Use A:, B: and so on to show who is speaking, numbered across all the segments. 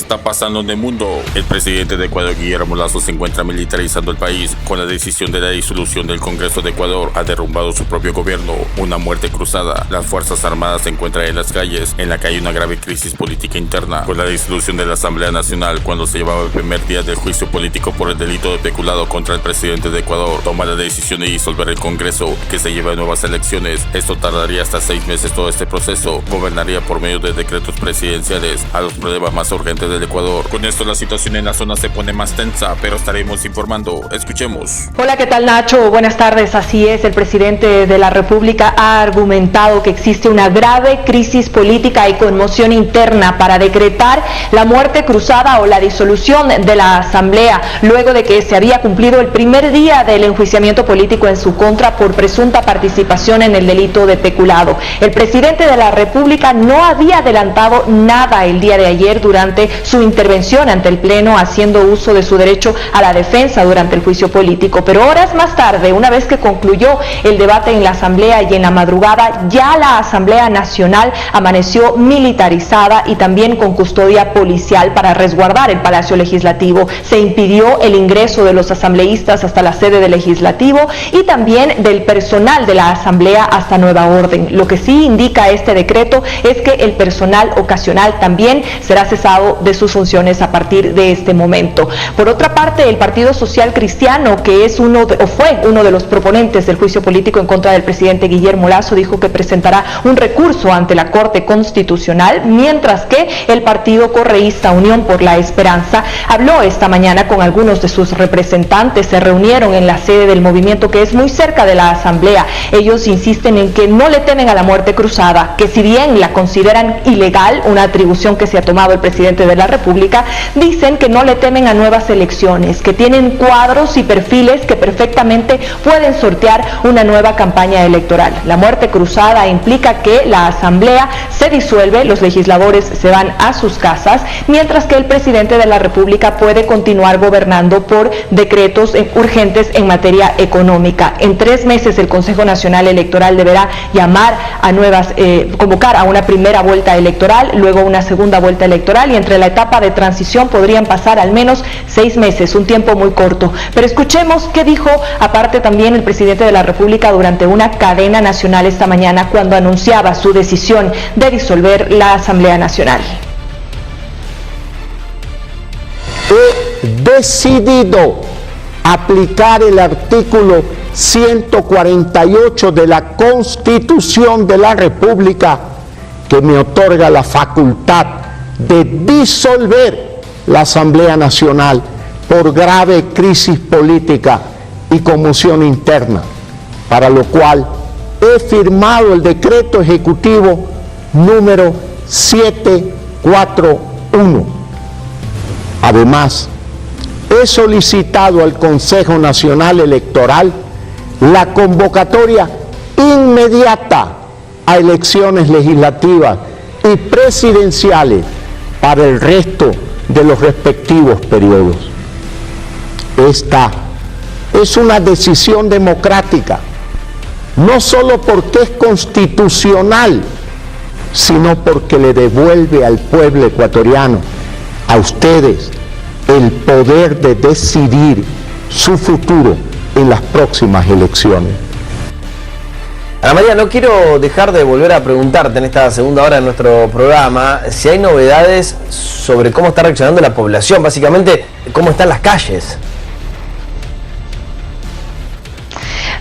A: está pasando en el mundo? El presidente de Ecuador, Guillermo Lasso, se encuentra militarizando el país. Con la decisión de la disolución del Congreso de Ecuador, ha derrumbado su propio gobierno. Una muerte cruzada. Las Fuerzas Armadas se encuentran en las calles, en la que hay una grave crisis política interna. Con la disolución de la Asamblea Nacional, cuando se llevaba el primer día del juicio político por el delito de peculado contra el presidente de Ecuador, toma la decisión de disolver el Congreso, que se lleva a nuevas elecciones. Esto tardaría hasta 6 meses todo este proceso. Gobernaría por medio de decretos presidenciales a los problemas más urgentes del Ecuador. Con esto la situación en la zona se pone más tensa, pero estaremos informando. Escuchemos.
B: Hola, ¿qué tal, Nacho? Buenas tardes. Así es, el presidente de la República ha argumentado que existe una grave crisis política y conmoción interna para decretar la muerte cruzada o la disolución de la Asamblea, luego de que se había cumplido el primer día del enjuiciamiento político en su contra por presunta participación en el delito de peculado. El presidente de la República no había adelantado nada el día de ayer durante su intervención ante el Pleno, haciendo uso de su derecho a la defensa durante el juicio político. Pero horas más tarde, una vez que concluyó el debate en la Asamblea y en la madrugada, ya la Asamblea Nacional amaneció militarizada y también con custodia policial para resguardar el Palacio Legislativo. Se impidió el ingreso de los asambleístas hasta la sede del Legislativo y también del personal de la Asamblea hasta nueva orden. Lo que sí indica este decreto es que el personal ocasional también será cesado de sus funciones a partir de este momento. Por otra parte, el Partido Social Cristiano, que es fue uno de los proponentes del juicio político en contra del presidente Guillermo Lasso, dijo que presentará un recurso ante la Corte Constitucional, mientras que el partido correísta Unión por la Esperanza habló esta mañana con algunos de sus representantes. Se reunieron en la sede del movimiento, que es muy cerca de la Asamblea. Ellos insisten en que no le temen a la muerte cruzada, que si bien la consideran ilegal, una atribución que se ha tomado el presidente de la República, dicen que no le temen a nuevas elecciones, que tienen cuadros y perfiles que perfectamente pueden sortear una nueva campaña electoral. La muerte cruzada implica que la Asamblea se disuelve, los legisladores se van a sus casas, mientras que el presidente de la República puede continuar gobernando por decretos urgentes en materia económica. En 3 meses el Consejo Nacional Electoral deberá convocar a una primera vuelta electoral, luego una segunda vuelta electoral, y entre la etapa de transición podrían pasar al menos 6 meses, un tiempo muy corto. Pero escuchemos qué dijo aparte también el presidente de la República durante una cadena nacional esta mañana cuando anunciaba su decisión de disolver la Asamblea Nacional.
C: He decidido aplicar el artículo 148 de la Constitución de la República, que me otorga la facultad de disolver la Asamblea Nacional por grave crisis política y conmoción interna, para lo cual he firmado el decreto ejecutivo número 741. Además, he solicitado al Consejo Nacional Electoral la convocatoria inmediata a elecciones legislativas y presidenciales para el resto de los respectivos periodos. Esta es una decisión democrática, no solo porque es constitucional, sino porque le devuelve al pueblo ecuatoriano, a ustedes, el poder de decidir su futuro en las próximas elecciones.
D: Ana María, no quiero dejar de volver a preguntarte en esta segunda hora de nuestro programa si hay novedades sobre cómo está reaccionando la población, básicamente cómo están las calles.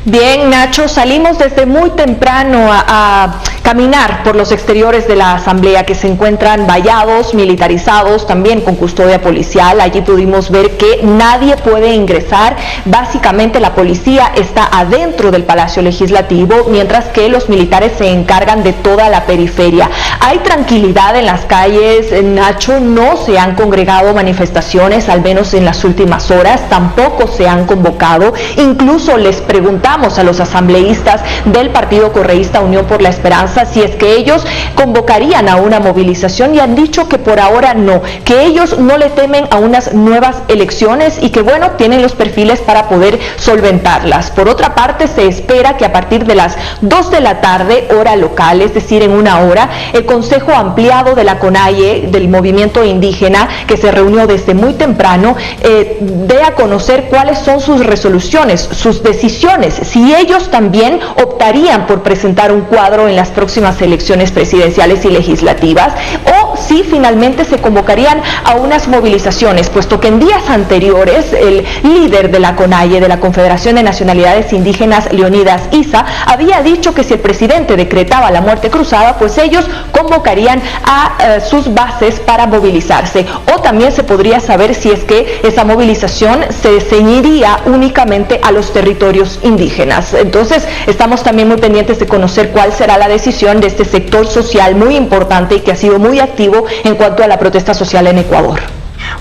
B: Bien, Nacho, salimos desde muy temprano a caminar por los exteriores de la Asamblea, que se encuentran vallados, militarizados, también con custodia policial. Allí pudimos ver que nadie puede ingresar. Básicamente la policía está adentro del Palacio Legislativo, mientras que los militares se encargan de toda la periferia. Hay tranquilidad en las calles, Nacho, no se han congregado manifestaciones, al menos en las últimas horas, tampoco se han convocado. Incluso les preguntamos a los asambleístas del Partido Correísta Unión por la Esperanza esperanza si es que ellos convocarían a una movilización, y han dicho que por ahora no, que ellos no le temen a unas nuevas elecciones y que bueno, tienen los perfiles para poder solventarlas. Por otra parte, se espera que a partir de las 2 de la tarde, hora local, es decir, en una hora, el Consejo Ampliado de la CONAIE, del movimiento indígena, que se reunió desde muy temprano, dé a conocer cuáles son sus resoluciones, sus decisiones, si ellos también optarían por presentar un cuadro en las próximas elecciones presidenciales y legislativas, o si finalmente se convocarían a unas movilizaciones, puesto que en días anteriores el líder de la CONAIE, de la Confederación de Nacionalidades Indígenas, Leonidas Issa, había dicho que si el presidente decretaba la muerte cruzada, pues ellos convocarían a sus bases para movilizarse. O también se podría saber si es que esa movilización se ceñiría únicamente a los territorios indígenas. Entonces, estamos también muy pendientes de conocer cuál será la decisión de este sector social muy importante y que ha sido muy activo en cuanto a la protesta social en Ecuador.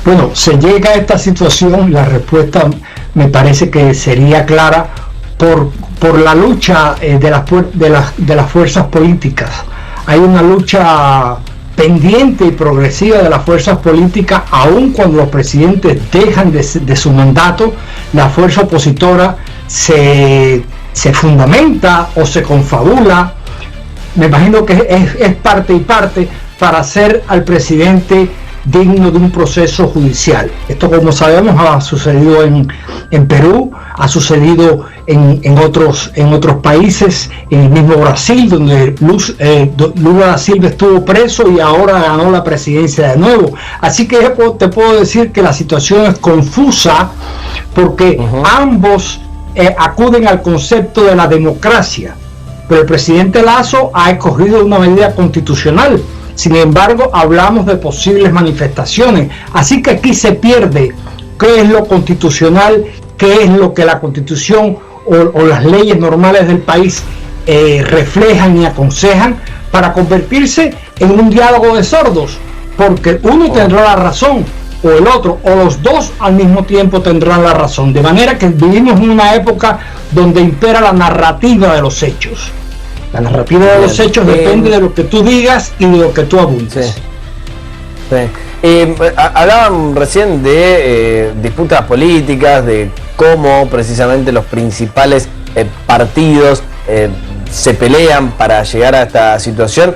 E: Bueno, se llega a esta situación, la respuesta me parece que sería clara por la lucha de las fuerzas políticas. Hay una lucha pendiente y progresiva de las fuerzas políticas, aun cuando los presidentes dejan de su mandato, la fuerza opositora se fundamenta o se confabula. Me imagino que es parte y parte para hacer al presidente digno de un proceso judicial. Esto, como sabemos, ha sucedido en Perú, ha sucedido en otros países, en el mismo Brasil, donde Lula da Silva estuvo preso y ahora ganó la presidencia de nuevo. Así que te puedo decir que la situación es confusa, porque ambos acuden al concepto de la democracia, pero el presidente Lasso ha escogido una medida constitucional. Sin embargo, hablamos de posibles manifestaciones. Así que aquí se pierde qué es lo constitucional, qué es lo que la Constitución o las leyes normales del país reflejan y aconsejan, para convertirse en un diálogo de sordos, porque uno tendrá la razón o el otro, o los dos al mismo tiempo tendrán la razón. De manera que vivimos en una época donde impera la narrativa de los hechos. La narrativa de los hechos depende de lo que tú digas y de lo que tú abundes.
D: Hablaban recién de disputas políticas, de cómo precisamente los principales partidos se pelean para llegar a esta situación.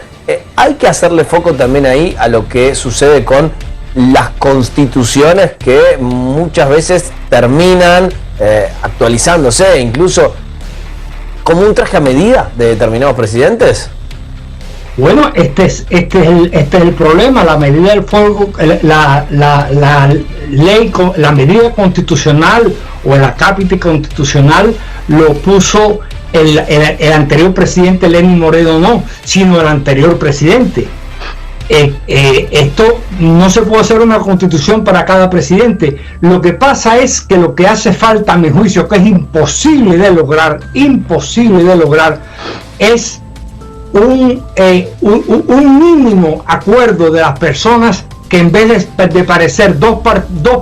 D: Hay que hacerle foco también ahí a lo que sucede con las constituciones, que muchas veces terminan actualizándose, incluso como un traje a medida de determinados presidentes.
E: Bueno, este es el problema. La medida del fuego, la ley, la medida constitucional o el acápite constitucional lo puso el anterior presidente Lenín Moreno, no, sino el anterior presidente. Esto no se puede hacer una constitución para cada presidente. Lo que pasa es que lo que hace falta, a mi juicio, que es imposible de lograr, es un mínimo acuerdo de las personas, que en vez de parecer dos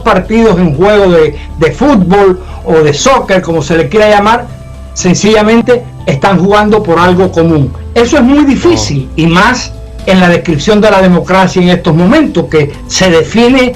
E: partidos en juego de fútbol o de soccer, como se le quiera llamar, sencillamente están jugando por algo común. Eso es muy difícil, y más en la descripción de la democracia en estos momentos, que se define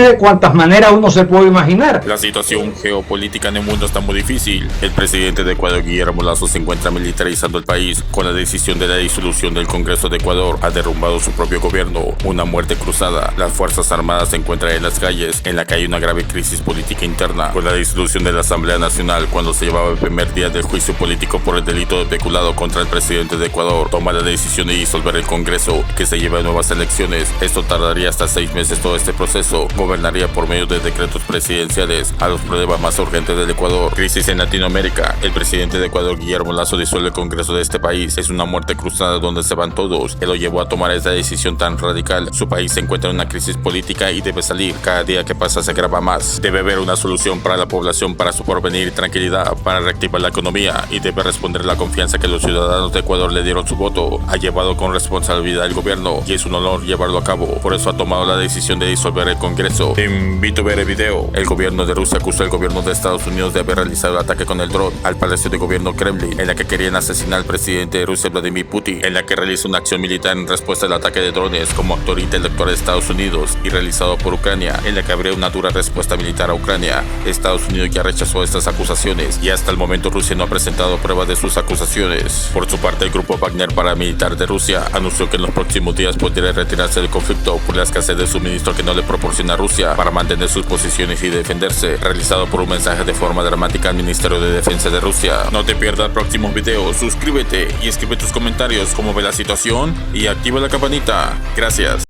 E: de cuantas maneras uno se puede imaginar.
A: La situación geopolítica en el mundo está muy difícil. El presidente de Ecuador, Guillermo Lasso, se encuentra militarizando el país. Con la decisión de la disolución del Congreso de Ecuador, ha derrumbado su propio gobierno. Una muerte cruzada. Las Fuerzas Armadas se encuentran en las calles, en la que hay una grave crisis política interna. Con la disolución de la Asamblea Nacional, cuando se llevaba el primer día del juicio político por el delito de peculado contra el presidente de Ecuador, toma la decisión de disolver el Congreso, que se lleve a nuevas elecciones. Esto tardaría hasta 6 meses. Todo este proceso gobernaría por medio de decretos presidenciales a los problemas más urgentes del Ecuador. Crisis en Latinoamérica. El presidente de Ecuador, Guillermo Lasso, disuelve el Congreso de este país. Es una muerte cruzada donde se van todos. Él lo llevó a tomar esta decisión tan radical. Su país se encuentra en una crisis política y debe salir. Cada día que pasa se agrava más. Debe haber una solución para la población, para su porvenir y tranquilidad, para reactivar la economía, y debe responder la confianza que los ciudadanos de Ecuador le dieron su voto. Ha llevado con responsabilidad el gobierno y es un honor llevarlo a cabo. Por eso ha tomado la decisión de disolver el Congreso. Te invito a ver el video. El gobierno de Rusia acusó al gobierno de Estados Unidos de haber realizado el ataque con el dron al Palacio de Gobierno Kremlin, en la que querían asesinar al presidente de Rusia, Vladimir Putin, en la que realizó una acción militar en respuesta al ataque de drones como actor intelectual de Estados Unidos y realizado por Ucrania, en la que habría una dura respuesta militar a Ucrania. Estados Unidos ya rechazó estas acusaciones y hasta el momento Rusia no ha presentado pruebas de sus acusaciones. Por su parte, el grupo Wagner paramilitar de Rusia anunció que en los próximos días podría retirarse del conflicto por la escasez de suministro que no le proporciona Rusia para mantener sus posiciones y defenderse, realizado por un mensaje de forma dramática al Ministerio de Defensa de Rusia. No te pierdas próximos videos, suscríbete y escribe tus comentarios cómo ve la situación y activa la campanita. Gracias.